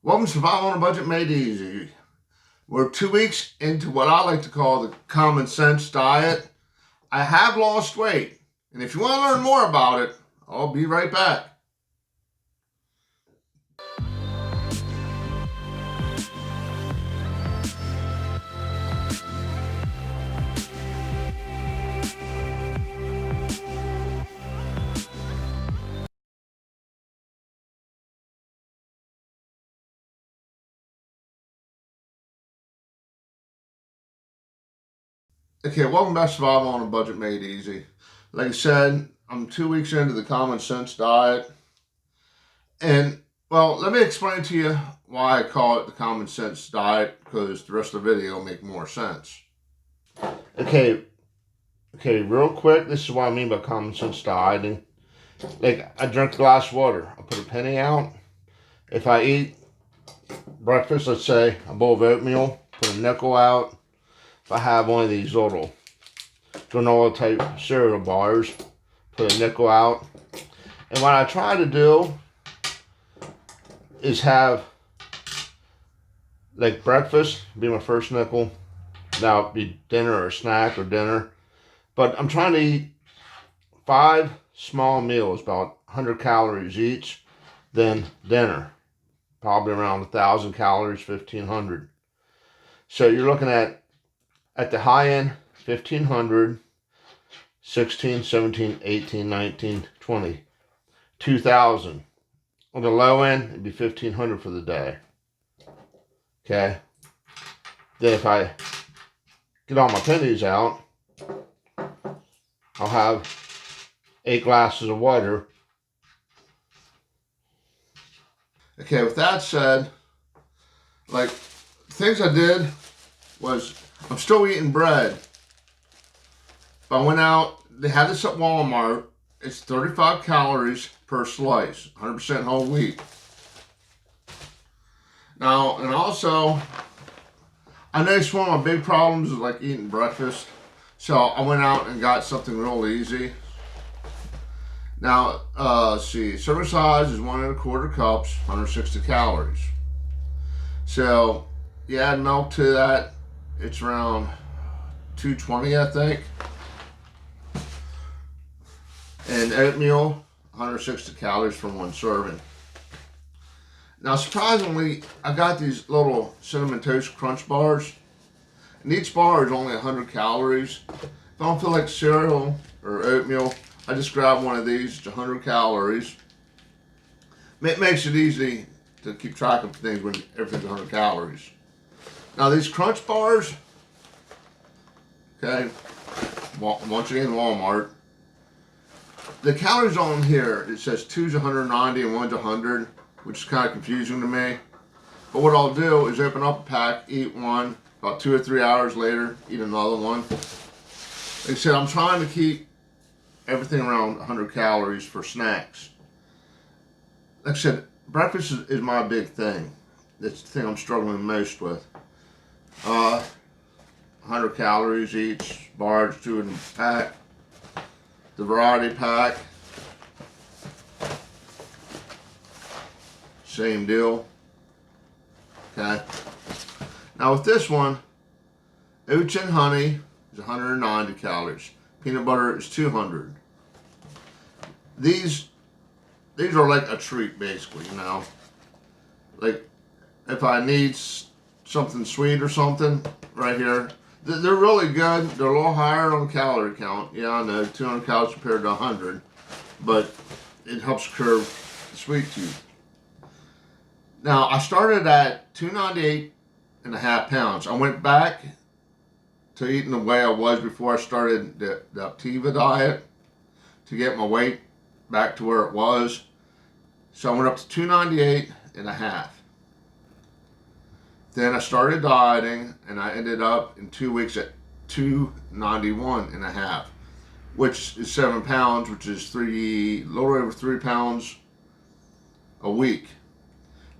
Welcome to Survival on a Budget Made Easy. We're 2 weeks into what I like to call the common sense diet. I have lost weight, and if you want to learn more about it, I'll be right back. Okay, welcome back to Survival on a Budget Made Easy. Like I said, I'm 2 weeks into the common sense diet. And, well, let me explain to you why I call it the common sense diet, because the rest of the video will make more sense. Okay, real quick, this is what I mean by common sense dieting. Like, I drink a glass of water. I put a penny out. If I eat breakfast, let's say a bowl of oatmeal, put a nickel out. If I have one of these little granola type cereal bars, put a nickel out. And what I try to do is have, like, breakfast be my first nickel. That would be dinner or snack or dinner. But I'm trying to eat 5 small meals, about 100 calories each. Then dinner, probably around 1,000 calories, 1,500. So you're looking at the high end, 1,500, 16, 17, 18, 19, 20, 2,000. On the low end, it'd be 1,500 for the day. Okay? Then if I get all my pennies out, I'll have 8 glasses of water. Okay, with that said, like, things I did was, I'm still eating bread. But I went out, they had this at Walmart. It's 35 calories per slice, 100% whole wheat. Now, and also, I noticed one of my big problems is like eating breakfast. So I went out and got something real easy. Now, let's see, serving size is 1 1/4 cups, 160 calories. So you add milk to that, it's around 220, I think. And oatmeal, 160 calories for 1 serving. Now, surprisingly, I got these little Cinnamon Toast Crunch bars. And each bar is only 100 calories. If I don't feel like cereal or oatmeal, I just grab one of these. It's 100 calories. It makes it easy to keep track of things when everything's 100 calories. Now, these Crunch bars, okay, once again, Walmart. The calories on here, it says 2's 190 and 1's 100, which is kind of confusing to me. But what I'll do is open up a pack, eat one, about 2 or 3 hours later, eat another one. Like I said, I'm trying to keep everything around 100 calories for snacks. Like I said, breakfast is my big thing. That's the thing I'm struggling most with. 100 calories each, bars, 2 in the pack. The variety pack, same deal. Okay. Now with this one, oats and honey is 190 calories. Peanut butter is 200. These are like a treat, basically, you know. Like, if I need something sweet or something, right here. They're really good. They're a little higher on the calorie count. Yeah, I know, 200 calories compared to 100. But it helps curb the sweet tooth. Now, I started at 298.5 pounds. I went back to eating the way I was before I started the Optavia diet to get my weight back to where it was. So I went up to 298.5. Then I started dieting, and I ended up in 2 weeks at 291.5, which is 7 pounds, which is a little over 3 pounds a week.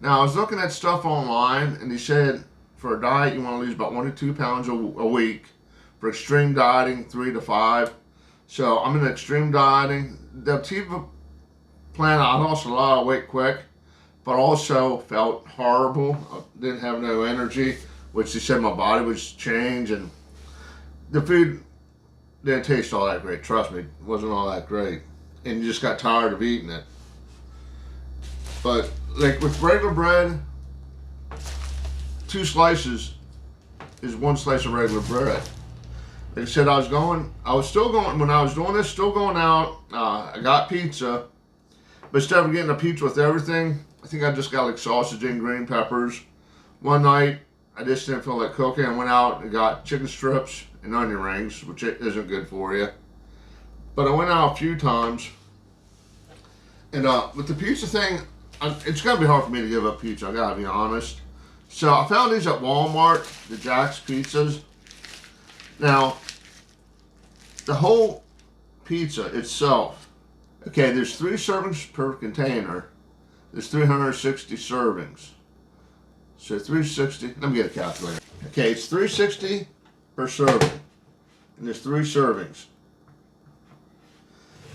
Now, I was looking at stuff online, and they said for a diet, you want to lose about 1 to 2 pounds a week. For extreme dieting, 3 to 5. So I'm in extreme dieting. The Optavia plan, I lost a lot of weight quick, but also felt horrible. I didn't have no energy, which he said my body was changed, and the food didn't taste all that great. Trust me, it wasn't all that great, and you just got tired of eating it. But like with regular bread, 2 slices is 1 slice of regular bread. Like I said, I was still going, when I was doing this, still going out. I got pizza, but instead of getting a pizza with everything, I think I just got like sausage and green peppers. One night, I just didn't feel like cooking. I went out and got chicken strips and onion rings, which isn't good for you. But I went out a few times, and with the pizza thing, it's gonna be hard for me to give up pizza. I gotta be honest. So I found these at Walmart, the Jack's Pizzas. Now, the whole pizza itself, okay, there's 3 servings per container. There's 360 servings. So 360, let me get a calculator. Okay, it's 360 per serving. And there's 3 servings.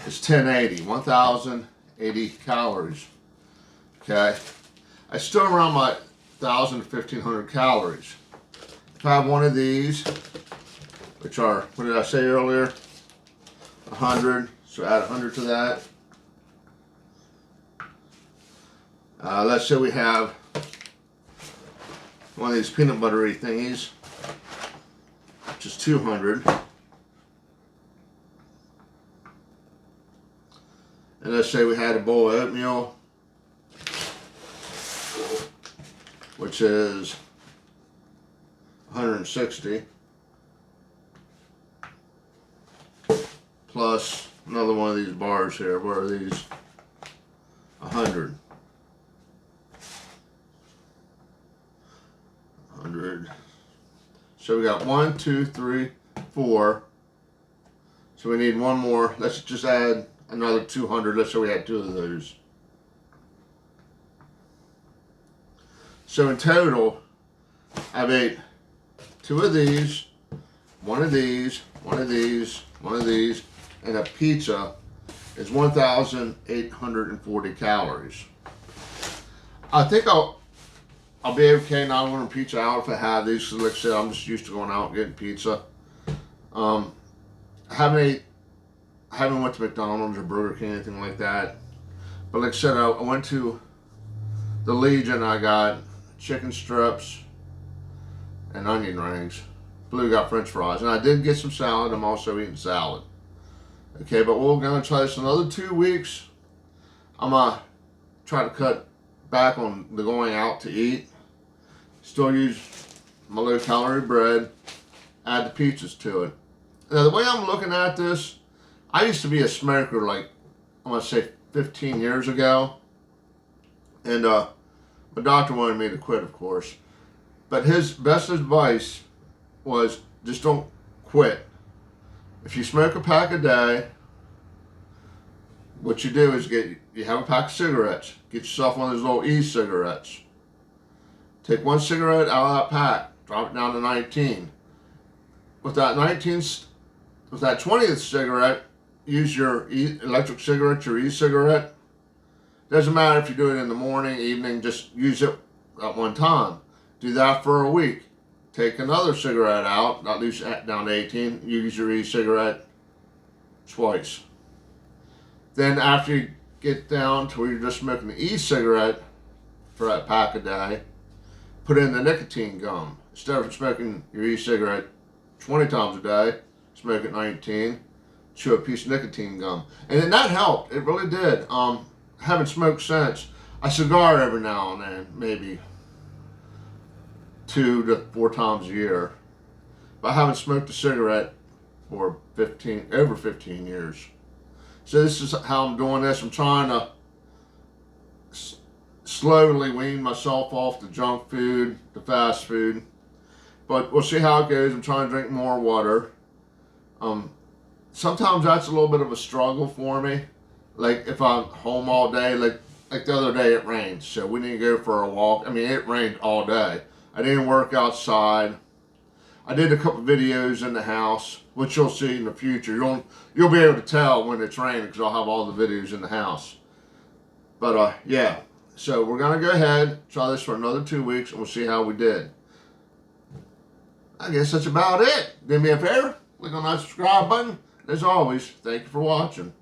It's 1,080 calories. Okay, I still around my 1,000 to 1,500 calories. If I have one of these, which are, what did I say earlier? 100, so add 100 to that. Let's say we have one of these peanut buttery thingies, which is 200. And let's say we had a bowl of oatmeal, which is 160. Plus another one of these bars here. Where are these? 100. 100. So we got 1, 2, 3, 4. So we need one more. Let's just add another 200. Let's say we had 2 of those. So in total, I've ate 2 of these, 1 of these, 1 of these, 1 of these, and a pizza is 1,840 calories. I think I'll be okay not ordering pizza out if I have these. Cause like I said, I'm just used to going out and getting pizza. I haven't went to McDonald's or Burger King, anything like that. But like I said, I went to the Legion. I got chicken strips and onion rings. Blue got French fries, and I did get some salad. I'm also eating salad. Okay, but we're gonna try this another 2 weeks. I'm gonna try to cut back on the going out to eat. Still use my low calorie bread. Add the pizzas to it. Now the way I'm looking at this, I used to be a smoker like I'm gonna say 15 years ago, and my doctor wanted me to quit, of course. But his best advice was just don't quit. If you smoke a pack a day, what you do is you have a pack of cigarettes. Get yourself one of those little e-cigarettes. Take 1 cigarette out of that pack, drop it down to 19. With that 20th cigarette, use your electric cigarette, your e-cigarette. Doesn't matter if you do it in the morning, evening, just use it at one time. Do that for a week. Take another cigarette out, not lose down to 18, use your e-cigarette twice. Then after you get down to where you're just smoking the e-cigarette for that pack a day, put in the nicotine gum. Instead of smoking your e-cigarette 20 times a day, smoke it 19, chew a piece of nicotine gum. And then that helped, it really did. Haven't smoked since. I cigar every now and then, maybe 2 to 4 times a year. But I haven't smoked a cigarette for over 15 years. So this is how I'm doing this. I'm trying to slowly wean myself off the junk food, the fast food. But we'll see how it goes. I'm trying to drink more water. Sometimes that's a little bit of a struggle for me. Like if I'm home all day, like the other day it rained, so we didn't go for a walk. I mean, it rained all day. I didn't work outside. I did a couple videos in the house, which you'll see in the future. You'll be able to tell when it's raining because I'll have all the videos in the house. But yeah, So we're going to go ahead, try this for another 2 weeks, and we'll see how we did. I guess that's about it. Do me a favor, click on that subscribe button. As always, thank you for watching.